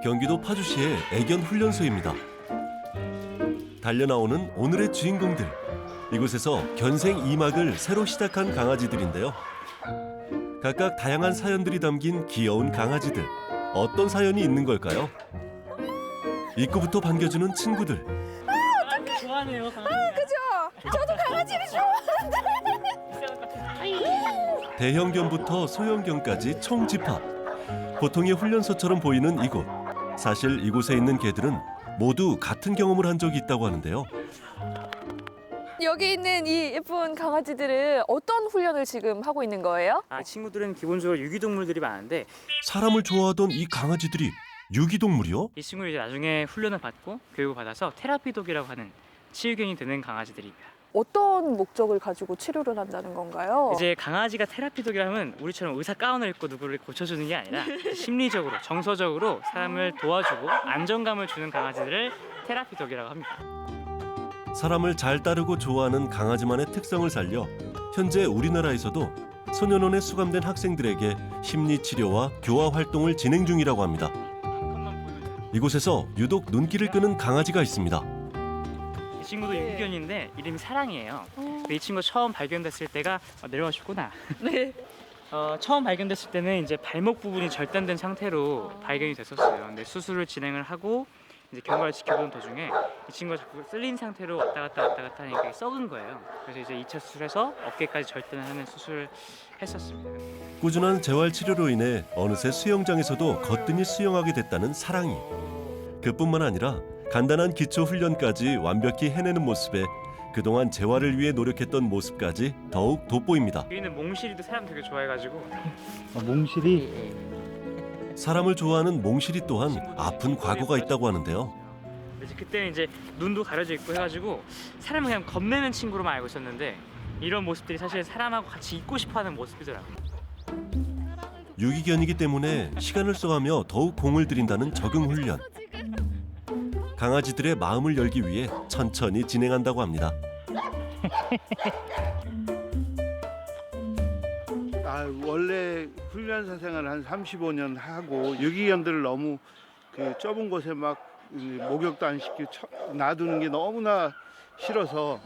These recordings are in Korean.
경기도 파주시의 애견 훈련소입니다. 달려나오는 오늘의 주인공들. 이곳에서 견생 2막을 새로 시작한 강아지들인데요. 각각 다양한 사연들이 담긴 귀여운 강아지들. 어떤 사연이 있는 걸까요? 입구부터 반겨주는 친구들. 좋아하네요. 그죠? 저도 강아지를 좋아하는데. 대형견부터 소형견까지 총집합. 보통의 훈련소처럼 보이는 이곳. 사실 이곳에 있는 개들은 모두 같은 경험을 한 적이 있다고 하는데요. 여기 있는 이 예쁜 강아지들은 어떤 훈련을 지금 하고 있는 거예요? 친구들은 기본적으로 유기동물들이 많은데 사람을 좋아하던 이 강아지들이 유기동물이요? 이 친구는 이제 나중에 훈련을 받고 교육을 받아서 테라피독이라고 하는 치유견이 되는 강아지들입니다. 어떤 목적을 가지고 치료를 한다는 건가요? 이제 강아지가 테라피독이라면 우리처럼 의사 가운을 입고 누구를 고쳐주는 게 아니라 심리적으로, 정서적으로 사람을 도와주고 안정감을 주는 강아지들을 테라피독이라고 합니다. 사람을 잘 따르고 좋아하는 강아지만의 특성을 살려 현재 우리나라에서도 소년원에 수감된 학생들에게 심리치료와 교화 활동을 진행 중이라고 합니다. 이곳에서 유독 눈길을 끄는 강아지가 있습니다. 이 친구도 유기견인데 이름이 사랑이에요. 근데 이 친구 처음 발견됐을 때가 내려가셨구나. 네. 처음 발견됐을 때는 이제 발목 부분이 절단된 상태로 발견이 됐었어요. 근데 수술을 진행을 하고 이제 경과를 지켜보는 도중에 이 친구가 자꾸 쓸린 상태로 왔다 갔다 하니까 썩은 거예요. 그래서 이제 2차 수술해서 어깨까지 절단을 하는 수술을 했었습니다. 꾸준한 재활 치료로 인해 어느새 수영장에서도 거뜬히 수영하게 됐다는 사랑이. 그뿐만 아니라 간단한 기초 훈련까지 완벽히 해내는 모습에 그동안 재활을 위해 노력했던 모습까지 더욱 돋보입니다. 여기는 몽실이도 사람 되게 좋아해가지고 몽실이 사람을 좋아하는 몽실이 또한 아픈 과거가 있다고 하는데요. 이제 그때는 이제 눈도 가려져 있고 해가지고 사람을 그냥 겁내는 친구로만 알고 있었는데 이런 모습들이 사실 사람하고 같이 있고 싶어하는 모습이더라고요. 유기견이기 때문에 시간을 써가며 더욱 공을 들인다는 적응 훈련. 강아지들의 마음을 열기 위해 천천히 진행한다고 합니다. 원래 훈련사 생활을 한 35년 하고 유기견들을 너무 그 좁은 곳에 막 목욕도 안 시키고 놔두는 게 너무나 싫어서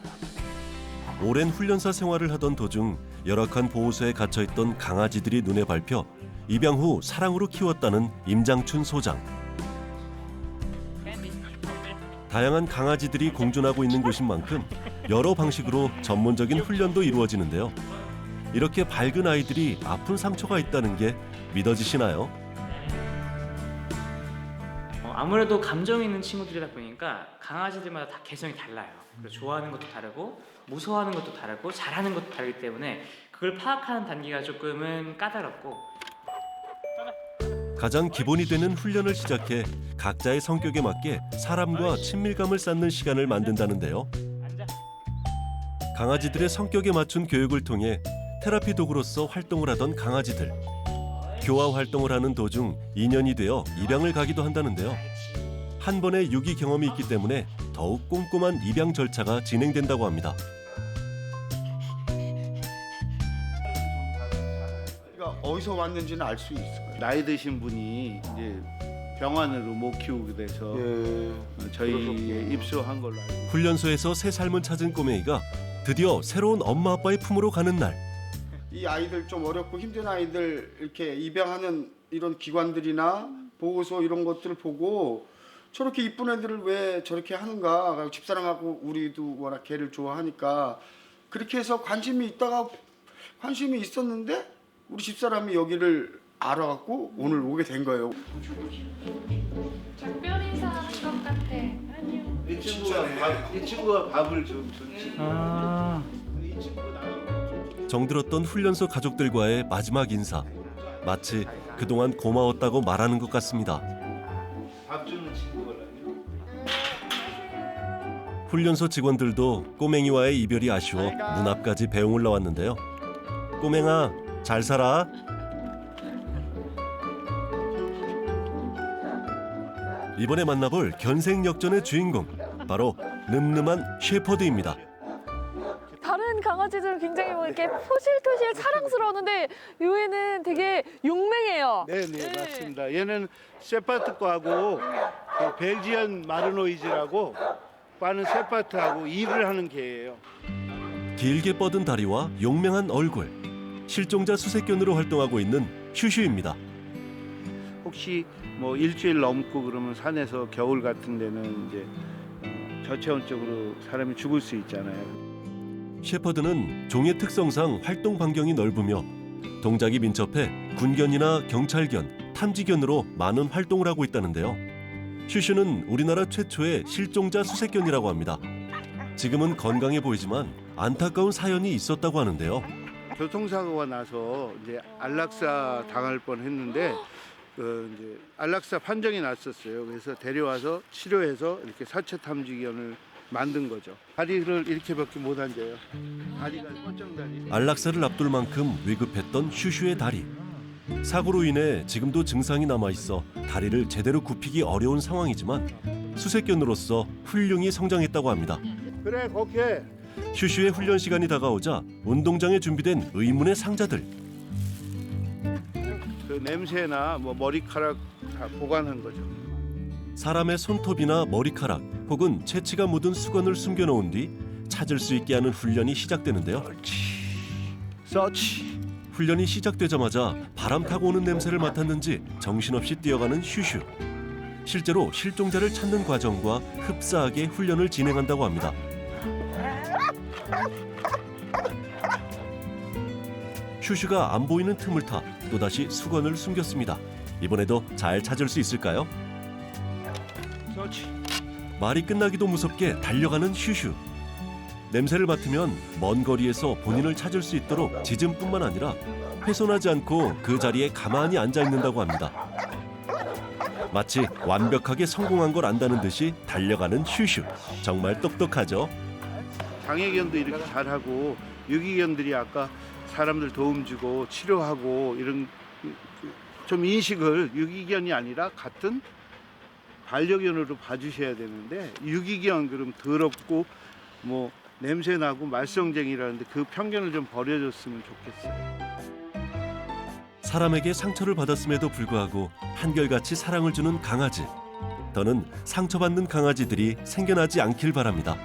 오랜 훈련사 생활을 하던 도중 열악한 보호소에 갇혀있던 강아지들이 눈에 밟혀 입양 후 사랑으로 키웠다는 임장춘 소장. 다양한 강아지들이 공존하고 있는 곳인 만큼 여러 방식으로 전문적인 훈련도 이루어지는데요. 이렇게 밝은 아이들이 아픈 상처가 있다는 게 믿어지시나요? 아무래도 감정이 있는 친구들이다 보니까 강아지들마다 다 개성이 달라요. 그래서 좋아하는 것도 다르고 무서워하는 것도 다르고 잘하는 것도 다르기 때문에 그걸 파악하는 단계가 조금은 까다롭고 가장 기본이 되는 훈련을 시작해 각자의 성격에 맞게 사람과 친밀감을 쌓는 시간을 만든다는데요. 강아지들의 성격에 맞춘 교육을 통해 테라피 도구로서 활동을 하던 강아지들. 교화 활동을 하는 도중 인연이 되어 입양을 가기도 한다는데요. 한 번의 유기 경험이 있기 때문에 더욱 꼼꼼한 입양 절차가 진행된다고 합니다. 어디서 왔는지는 알 수 있어요. 나이 드신 분이 이제 병원으로 못 키우게 돼서 저희에 입소한 걸로 알고 있습니다. 훈련소에서 새 삶을 찾은 꼬맹이가 드디어 새로운 엄마 아빠의 품으로 가는 날. 이 아이들 좀 어렵고 힘든 아이들 이렇게 입양하는 이런 기관들이나 보호소 이런 것들을 보고 저렇게 이쁜 애들을 왜 저렇게 하는가. 집사람하고 우리도 워낙 개를 좋아하니까 그렇게 해서 관심이 있었는데 우리 집사람이 여기를 알아갖고 오늘 오게 된 거예요. 작별 인사하는 것 같아. 이 친구가 밥을 좀 줬지. 이 친구가 나가고 정들었던 훈련소 가족들과의 마지막 인사. 마치 그동안 고마웠다고 말하는 것 같습니다. 밥 주는 친구거든요. 훈련소 직원들도 꼬맹이와의 이별이 아쉬워 문 앞까지 배웅을 나왔는데요. 꼬맹아, 잘 살아. 이번에 만나볼 견생 역전의 주인공, 바로 늠름한 셰퍼드입니다. 다른 강아지들은 굉장히 뭐 이렇게 토실토실 사랑스러웠는데 요애는 되게 용맹해요. 네, 맞습니다. 얘는 세파트 거하고 그 벨지안 마르노이즈라고 빠는 세파트하고 일을 하는 개예요. 길게 뻗은 다리와 용맹한 얼굴, 실종자 수색견으로 활동하고 있는 슈슈입니다. 혹시 뭐 일주일 넘고 그러면 산에서 겨울 같은 데는 이제 저체온적으로 사람이 죽을 수 있잖아요. 셰퍼드는 종의 특성상 활동 반경이 넓으며 동작이 민첩해 군견이나 경찰견, 탐지견으로 많은 활동을 하고 있다는데요. 슈슈는 우리나라 최초의 실종자 수색견이라고 합니다. 지금은 건강해 보이지만 안타까운 사연이 있었다고 하는데요. 교통사고가 나서 이제 안락사 당할 뻔했는데 이제 안락사 판정이 났었어요. 그래서 데려와서 치료해서 이렇게 사체 탐지견을 만든 거죠. 다리를 이렇게밖에 못 앉아요. 다리가 뻗정다리. 안락사를 앞둘 만큼 위급했던 슈슈의 다리. 사고로 인해 지금도 증상이 남아있어 다리를 제대로 굽히기 어려운 상황이지만 수색견으로서 훌륭히 성장했다고 합니다. 그래, 오케이. 슈슈의 훈련 시간이 다가오자 운동장에 준비된 의문의 상자들. 그 냄새나 뭐 머리카락 다 보관한 거죠. 사람의 손톱이나 머리카락 혹은 채취가 묻은 수건을 숨겨놓은 뒤 찾을 수 있게 하는 훈련이 시작되는데요. 서치. 훈련이 시작되자마자 바람 타고 오는 냄새를 맡았는지 정신없이 뛰어가는 슈슈. 실제로 실종자를 찾는 과정과 흡사하게 훈련을 진행한다고 합니다. 슈슈가 안 보이는 틈을 타 또다시 수건을 숨겼습니다. 이번에도 잘 찾을 수 있을까요? 서치. 말이 끝나기도 무섭게 달려가는 슈슈. 냄새를 맡으면 먼 거리에서 본인을 찾을 수 있도록 짖음뿐만 아니라 훼손하지 않고 그 자리에 가만히 앉아 있는다고 합니다. 마치 완벽하게 성공한 걸 안다는 듯이 달려가는 슈슈. 정말 똑똑하죠? 장애견도 이렇게 잘하고 유기견들이 아까 사람들 도움 주고 치료하고 이런 좀 인식을 유기견이 아니라 같은 반려견으로 봐주셔야 되는데 유기견 그럼 더럽고 뭐 냄새 나고 말썽쟁이라는데 그 편견을 좀 버려줬으면 좋겠어요. 사람에게 상처를 받았음에도 불구하고 한결같이 사랑을 주는 강아지. 더는 상처받는 강아지들이 생겨나지 않길 바랍니다.